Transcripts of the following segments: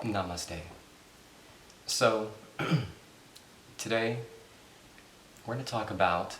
Namaste. So, today we're going to talk about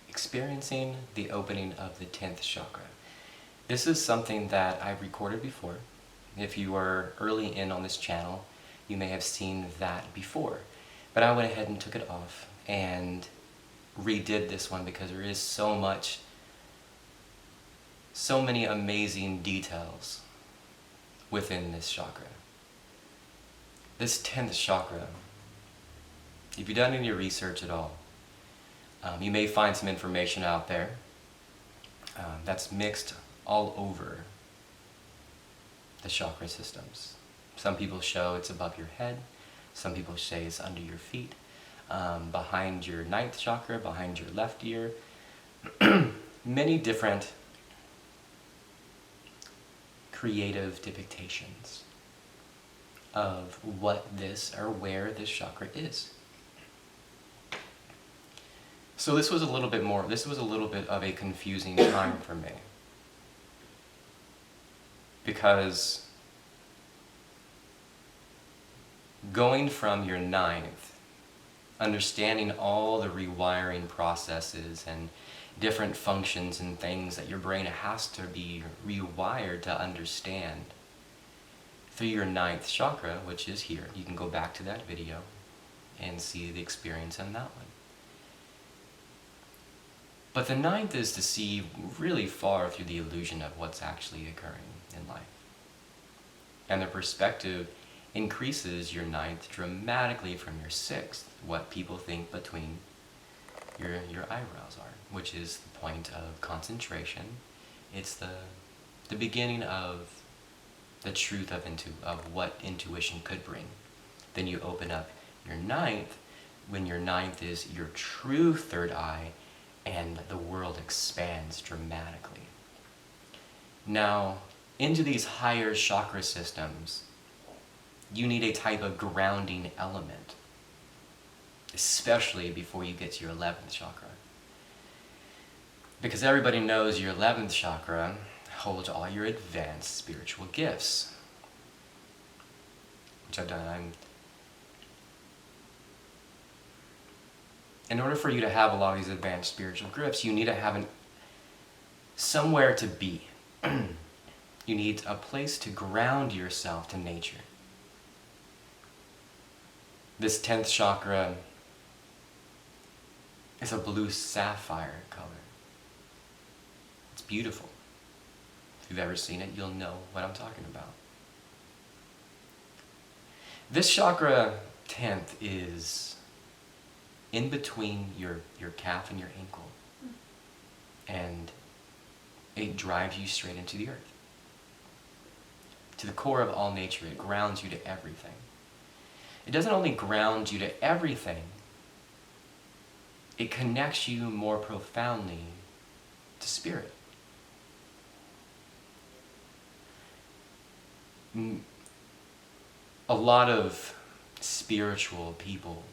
experiencing the opening of the 10th chakra. This is something that I've recorded before. If you are early in on this channel, you may have seen that before. But I went ahead and took it off and redid this one because there is so many amazing details within this chakra. This 10th chakra, if you've done any research at all, you may find some information out there that's mixed all over the chakra systems. Some people show it's above your head, some people say it's under your feet, behind your 9th chakra, behind your left ear. Many different creative depictions of what this or where this chakra is. So this was a little bit of a confusing time for me, because going from your 9th, understanding all the rewiring processes and different functions and things that your brain has to be rewired to understand through your 9th chakra, which is here. You can go back to that video and see the experience in that one. But the 9th is to see really far through the illusion of what's actually occurring in life. And the perspective increases your 9th dramatically from your 6th, what people think between your eyebrows are, which is the point of concentration. It's the beginning of the truth of what intuition could bring. Then you open up your 9th, when your 9th is your true third eye, and the world expands dramatically. Now, into these higher chakra systems, you need a type of grounding element, especially before you get to your 11th chakra. Because everybody knows your 11th chakra holds all your advanced spiritual gifts, which I've done. In order for you to have a lot of these advanced spiritual gifts, you need to have somewhere to be. You need a place to ground yourself to nature. This 10th chakra is a blue sapphire color. It's beautiful. If you've ever seen it, you'll know what I'm talking about. This chakra 10th is in between your calf and your ankle, and it drives you straight into the earth. To the core of all nature, it grounds you to everything. It doesn't only ground you to everything, it connects you more profoundly to spirit. A lot of spiritual people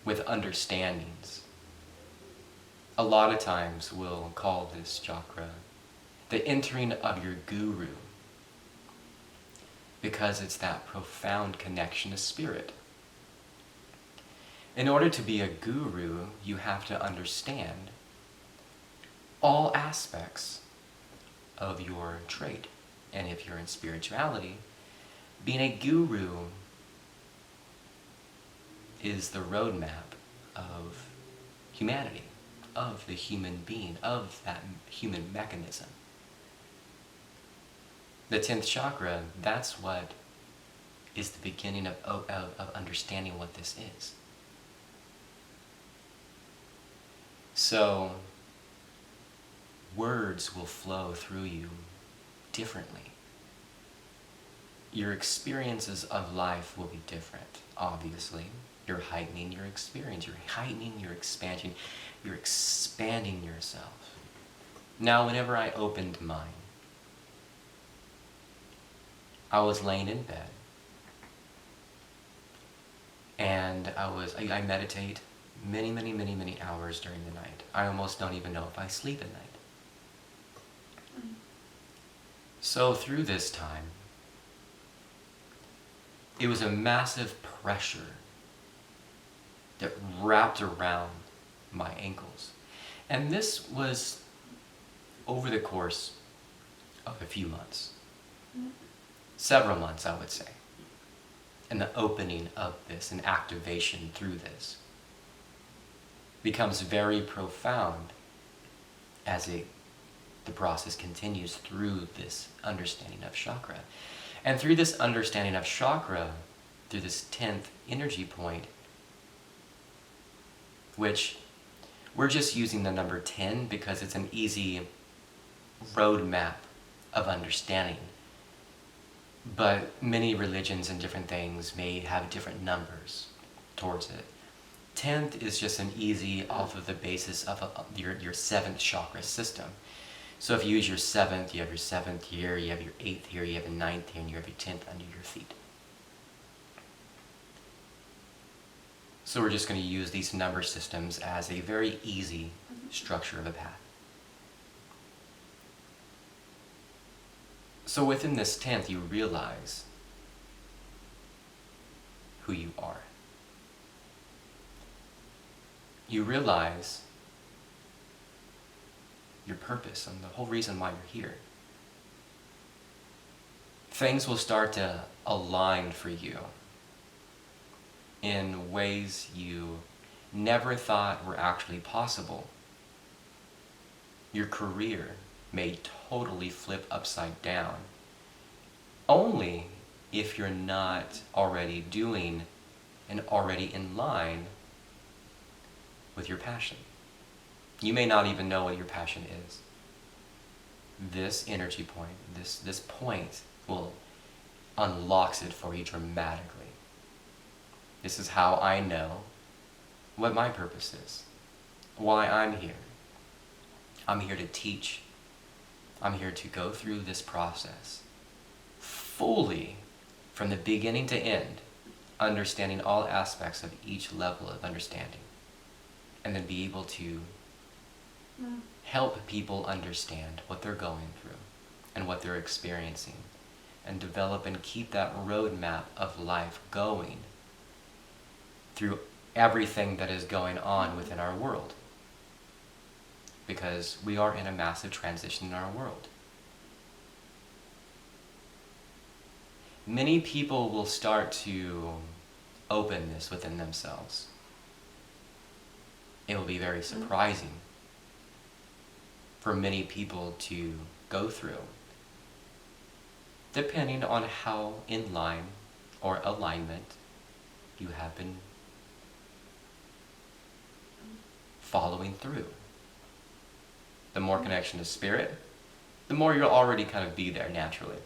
with understandings a lot of times will call this chakra the entering of your guru, because it's that profound connection to spirit. In order to be a guru, you have to understand all aspects of your trade. And if you're in spirituality, being a guru is the roadmap of humanity, of the human being, of that human mechanism. The 10th chakra, that's what is the beginning of understanding what this is. So, words will flow through you differently. Your experiences of life will be different, obviously. You're heightening your experience, you're heightening your expansion, you're expanding yourself. Now, whenever I opened mine, I was laying in bed, and I meditate many hours during the night. I almost don't even know if I sleep at night. So through this time, it was a massive pressure that wrapped around my ankles. And this was over the course of a few months. Several months, I would say. And the opening of this and activation through this becomes very profound as the process continues through this understanding of chakra. And through this understanding of chakra, through this 10th energy point, which we're just using the number 10 because it's an easy roadmap of understanding. But many religions and different things may have different numbers towards it. 10th is just an easy off of the basis of your 7th chakra system. So if you use your 7th, you have your 7th here, you have your 8th here, you have your 9th here, and you have your 10th under your feet. So we're just going to use these number systems as a very easy structure of a path. So within this 10th, you realize who you are. You realize your purpose and the whole reason why you're here. Things will start to align for you in ways you never thought were actually possible. Your career may totally flip upside down, only if you're not already doing and already in line with your passion. You may not even know what your passion is. This energy point, this point will unlocks it for you dramatically. This is how I know what my purpose is, why I'm here. I'm here to teach. I'm here to go through this process fully from the beginning to end, understanding all aspects of each level of understanding, and then be able to help people understand what they're going through and what they're experiencing, and develop and keep that roadmap of life going through everything that is going on within our world. Because we are in a massive transition in our world. Many people will start to open this within themselves. It will be very surprising for many people to go through, depending on how in line or alignment you have been following through. The more connection to spirit, the more you'll already kind of be there naturally.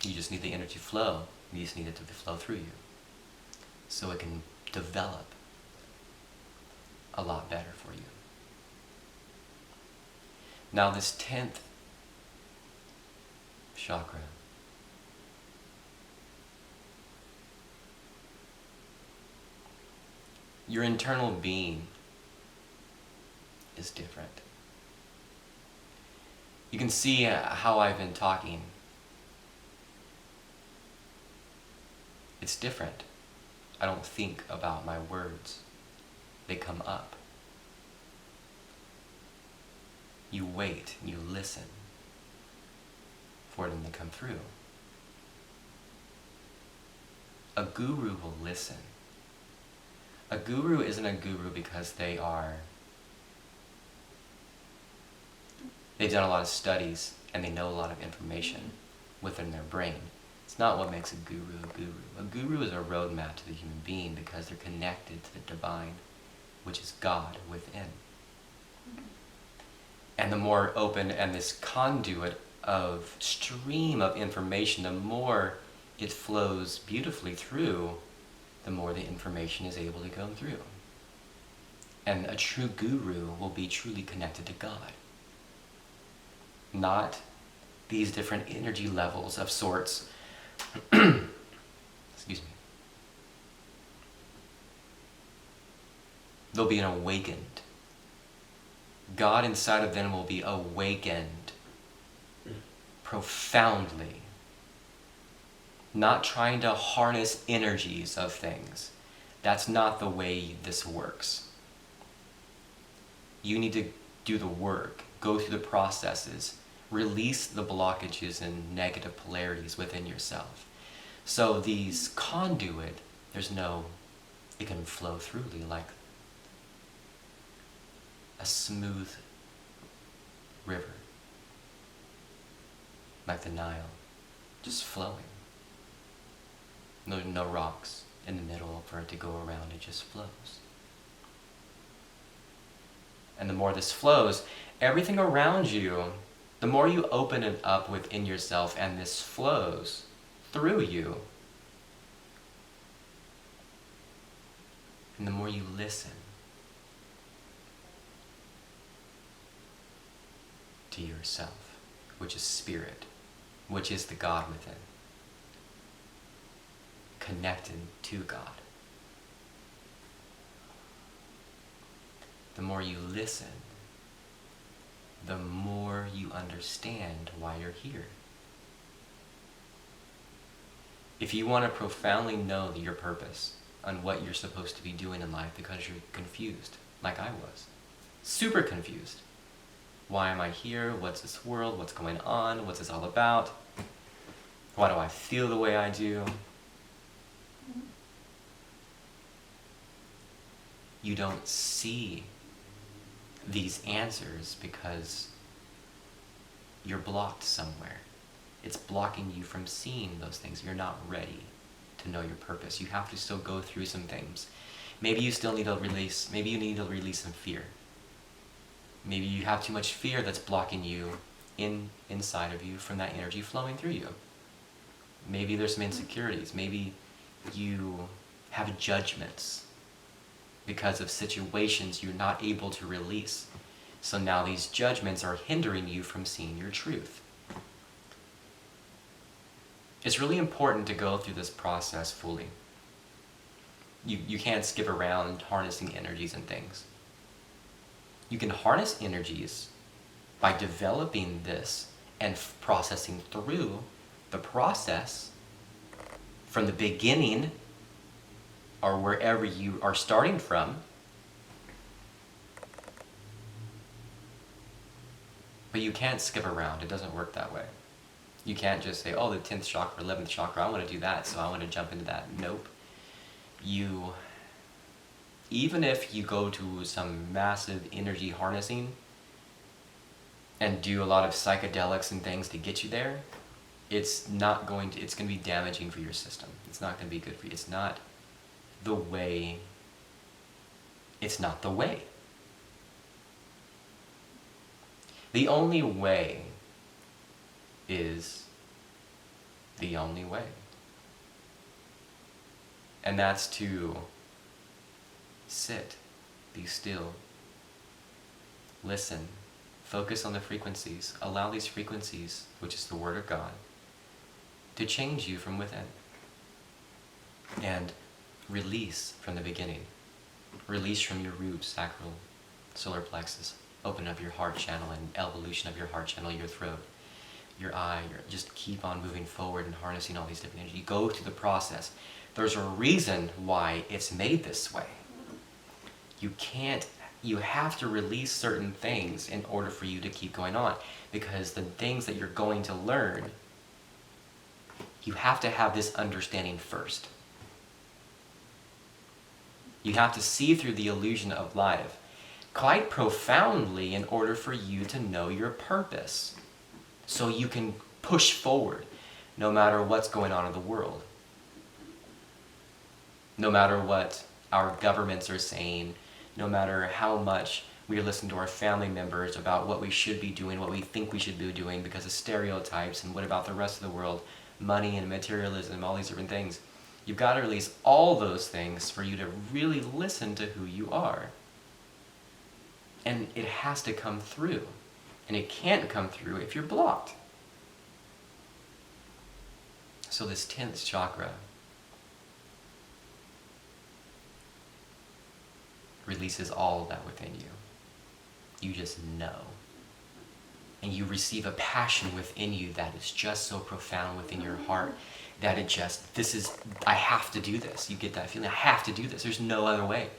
You just need the energy flow. You just need it to flow through you, so it can develop a lot better for you. Now this 10th chakra, your internal being is different. You can see how I've been talking. It's different. I don't think about my words. They come up. You wait, you listen for them to come through. A guru will listen. A guru isn't a guru because they've done a lot of studies and they know a lot of information within their brain. It's not what makes a guru a guru. A guru is a roadmap to the human being because they're connected to the divine, which is God within. And the more open and this conduit of stream of information, the more it flows beautifully through, the more the information is able to go through. And a true guru will be truly connected to God. Not these different energy levels of sorts. Excuse me. They'll be awakened. God inside of them will be awakened profoundly. Not trying to harness energies of things. That's not the way this works. You need to do the work, go through the processes, release the blockages and negative polarities within yourself. So these conduit, it can flow throughly like a smooth river, like the Nile, just flowing. No rocks in the middle for it to go around, it just flows. And the more this flows, everything around you, the more you open it up within yourself and this flows through you, and the more you listen to yourself, which is spirit, which is the God within, connected to God. The more you listen, the more you understand why you're here. If you want to profoundly know your purpose on what you're supposed to be doing in life because you're confused, like I was, super confused. Why am I here? What's this world? What's going on? What's this all about? Why do I feel the way I do? You don't see these answers because you're blocked somewhere. It's blocking you from seeing those things. You're not ready to know your purpose. You have to still go through some things. Maybe you still need to release, maybe you need to release some fear. Maybe you have too much fear that's blocking you inside of you from that energy flowing through you. Maybe there's some insecurities. Maybe you have judgments because of situations you're not able to release. So now these judgments are hindering you from seeing your truth. It's really important to go through this process fully. You can't skip around harnessing energies and things. You can harness energies by developing this and processing through the process from the beginning or wherever you are starting from. But you can't skip around. It doesn't work that way. You can't just say, oh, the 10th chakra, 11th chakra, I want to do that, so I want to jump into that. Nope. Even if you go to some massive energy harnessing and do a lot of psychedelics and things to get you there, it's going to be damaging for your system. It's not going to be good for you. It's not the way. The only way is the only way. And that's to sit, be still, listen, focus on the frequencies, allow these frequencies, which is the Word of God, to change you from within. And release from the beginning. Release from your roots, sacral, solar plexus. Open up your heart channel and evolution of your heart channel, your throat, your eye. Just keep on moving forward and harnessing all these different energies. You go through the process. There's a reason why it's made this way. You have to release certain things in order for you to keep going on. Because the things that you're going to learn, you have to have this understanding first. You have to see through the illusion of life quite profoundly in order for you to know your purpose. So you can push forward no matter what's going on in the world. No matter what our governments are saying, no matter how much we listen to our family members about what we should be doing, what we think we should be doing because of stereotypes, and what about the rest of the world, money and materialism, all these different things. You've got to release all those things for you to really listen to who you are. And it has to come through. And it can't come through if you're blocked. So this 10th chakra releases all of that within you. You just know. And you receive a passion within you that is just so profound within your heart that I have to do this. You get that feeling, I have to do this. There's no other way.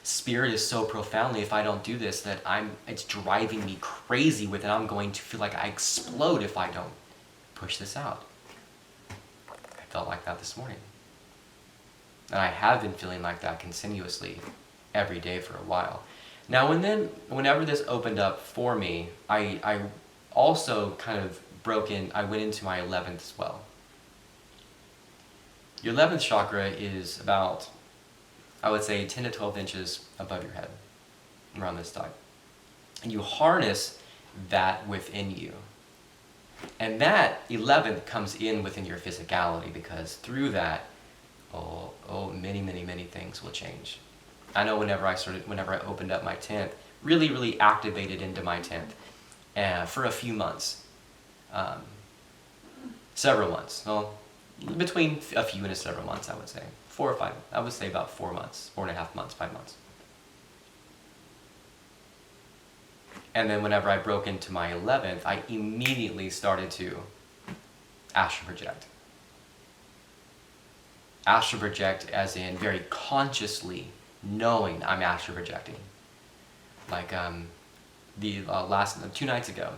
Spirit is so profoundly, if I don't do this, that it's driving me crazy with it. I'm going to feel like I explode if I don't push this out. I felt like that this morning. And I have been feeling like that continuously every day for a while. Now, whenever this opened up for me, I also kind of I went into my 11th as well. Your 11th chakra is about, I would say, 10 to 12 inches above your head, around this time. And you harness that within you. And that 11th comes in within your physicality, because through that, many, many, many things will change. I know whenever I opened up my 10th, really activated into my 10th for a few months. Several months. Well, between a few and several months, I would say. 4 or 5. I would say about 4 months, 4.5 months, 5 months. And then whenever I broke into my 11th, I immediately started to astral project. Astral project as in very consciously knowing I'm astral projecting. Like last 2 nights ago,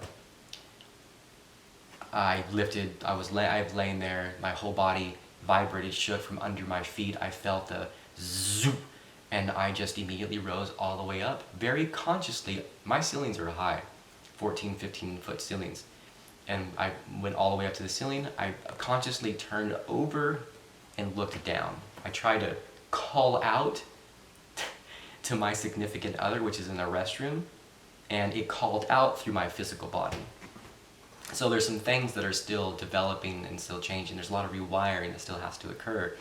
I was laying there, my whole body vibrated, shook from under my feet. I felt the zoop, and I just immediately rose all the way up. Very consciously, my ceilings are high, 14, 15 foot ceilings. And I went all the way up to the ceiling. I consciously turned over and looked down. I tried to call out to my significant other, which is in the restroom, and it called out through my physical body. So there's some things that are still developing and still changing. There's a lot of rewiring that still has to occur.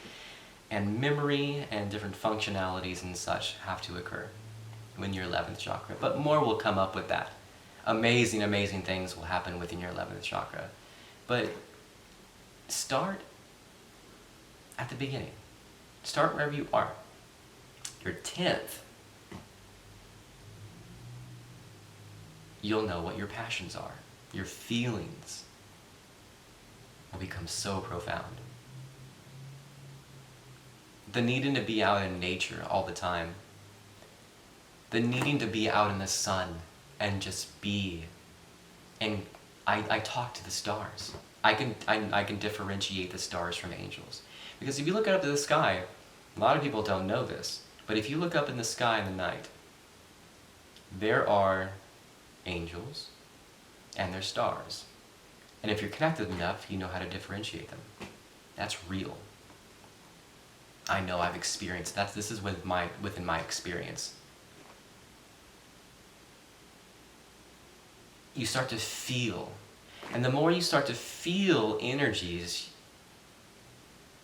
And memory and different functionalities and such have to occur when your 11th chakra. But more will come up with that. Amazing, amazing things will happen within your 11th chakra. But start at the beginning. Start wherever you are. Your 10th, you'll know what your passions are. Your feelings will become so profound. The needing to be out in nature all the time. The needing to be out in the sun and just be. And I talk to the stars. I can differentiate the stars from angels. Because if you look up to the sky, a lot of people don't know this, but if you look up in the sky in the night, there are angels and there's stars. And if you're connected enough, you know how to differentiate them. That's real. I know, I've experienced that. This is within my experience. You start to feel. And the more you start to feel energies,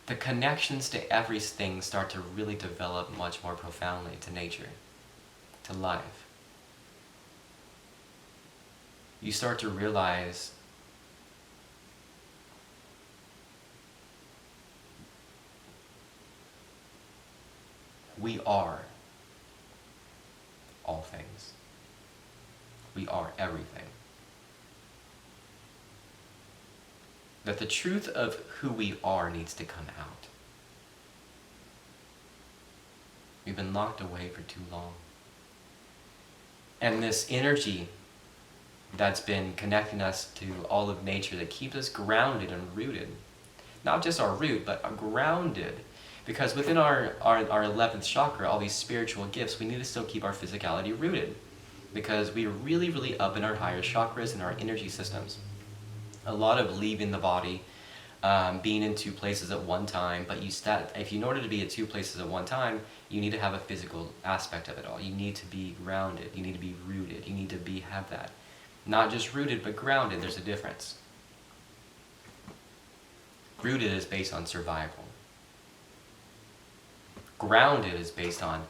the connections to everything start to really develop much more profoundly to nature, to life. You start to realize we are all things. We are everything. That the truth of who we are needs to come out. We've been locked away for too long. And this energy that's been connecting us to all of nature that keeps us grounded and rooted. Not just our root, but grounded. Because within our 11th chakra, all these spiritual gifts, we need to still keep our physicality rooted. Because we are really, really up in our higher chakras and our energy systems. A lot of leaving the body, being in 2 places at one time, but in order to be at 2 places at one time, you need to have a physical aspect of it all. You need to be grounded, you need to be rooted, you need to have that. Not just rooted, but grounded. There's a difference. Rooted is based on survival. Grounded is based on,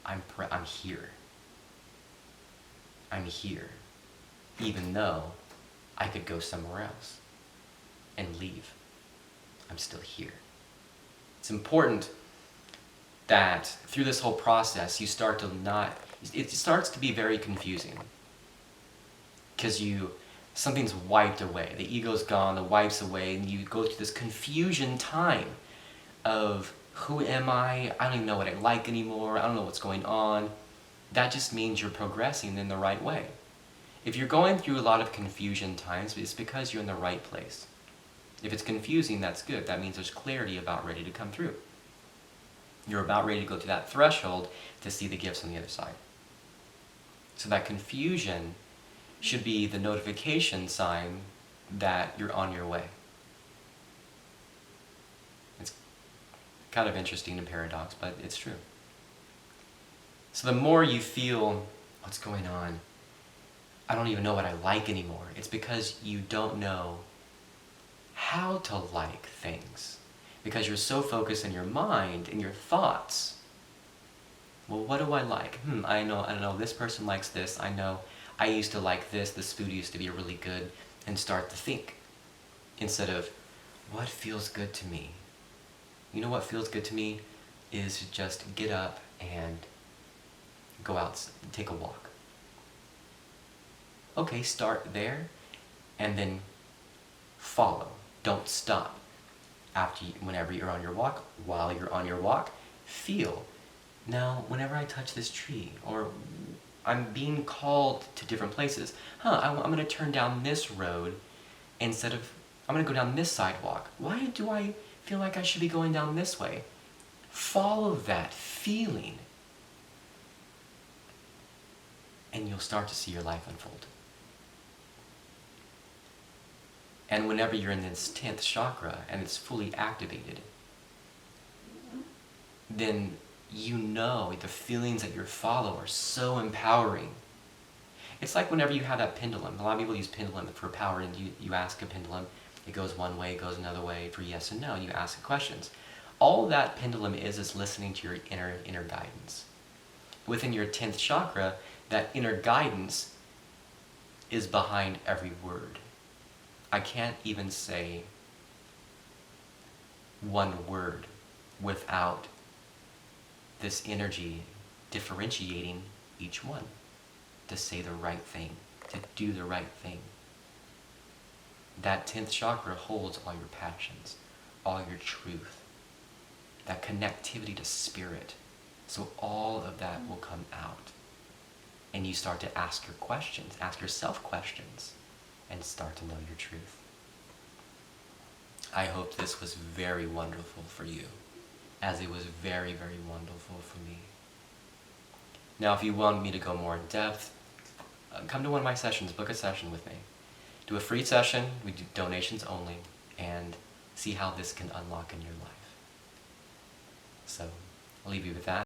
I'm here. I'm here. Even though I could go somewhere else and leave. I'm still here. It's important that through this whole process, it starts to be very confusing. Because something's wiped away. The ego's gone, the wipes away, and you go through this confusion time of who am I? I don't even know what I like anymore. I don't know what's going on. That just means you're progressing in the right way. If you're going through a lot of confusion times, it's because you're in the right place. If it's confusing, that's good. That means there's clarity about ready to come through. You're about ready to go to that threshold to see the gifts on the other side. So that confusion should be the notification sign that you're on your way. It's kind of interesting and paradox, but it's true. So the more you feel, what's going on? I don't even know what I like anymore. It's because you don't know how to like things. Because you're so focused in your mind, in your thoughts. Well, what do I like? I don't know, this person likes this. I know I used to like this. This food used to be really good. And start to think. Instead of, what feels good to me? You know what feels good to me? Is to just get up and go out, take a walk. Okay, start there, and then follow. Don't stop. Whenever you're on your walk, while you're on your walk, feel. Now, whenever I touch this tree, or I'm being called to different places, I'm going to turn down this road instead of, I'm going to go down this sidewalk. Why do I feel like I should be going down this way? Follow that feeling, and you'll start to see your life unfold. And whenever you're in this 10th chakra and it's fully activated, then you know the feelings that you follow are so empowering. It's like whenever you have that pendulum. A lot of people use pendulum for power, and you ask a pendulum, it goes one way, it goes another way for yes and no, and you ask questions. All that pendulum is listening to your inner guidance. Within your 10th chakra, that inner guidance is behind every word. I can't even say one word without this energy differentiating each one to say the right thing, to do the right thing. That 10th chakra holds all your passions, all your truth, that connectivity to spirit. So all of that will come out. And you start to ask your questions, ask yourself questions, and start to know your truth. I hope this was very wonderful for you, as it was very, very wonderful for me. Now, if you want me to go more in depth, come to one of my sessions, book a session with me. Do a free session, we do donations only, and see how this can unlock in your life. So, I'll leave you with that.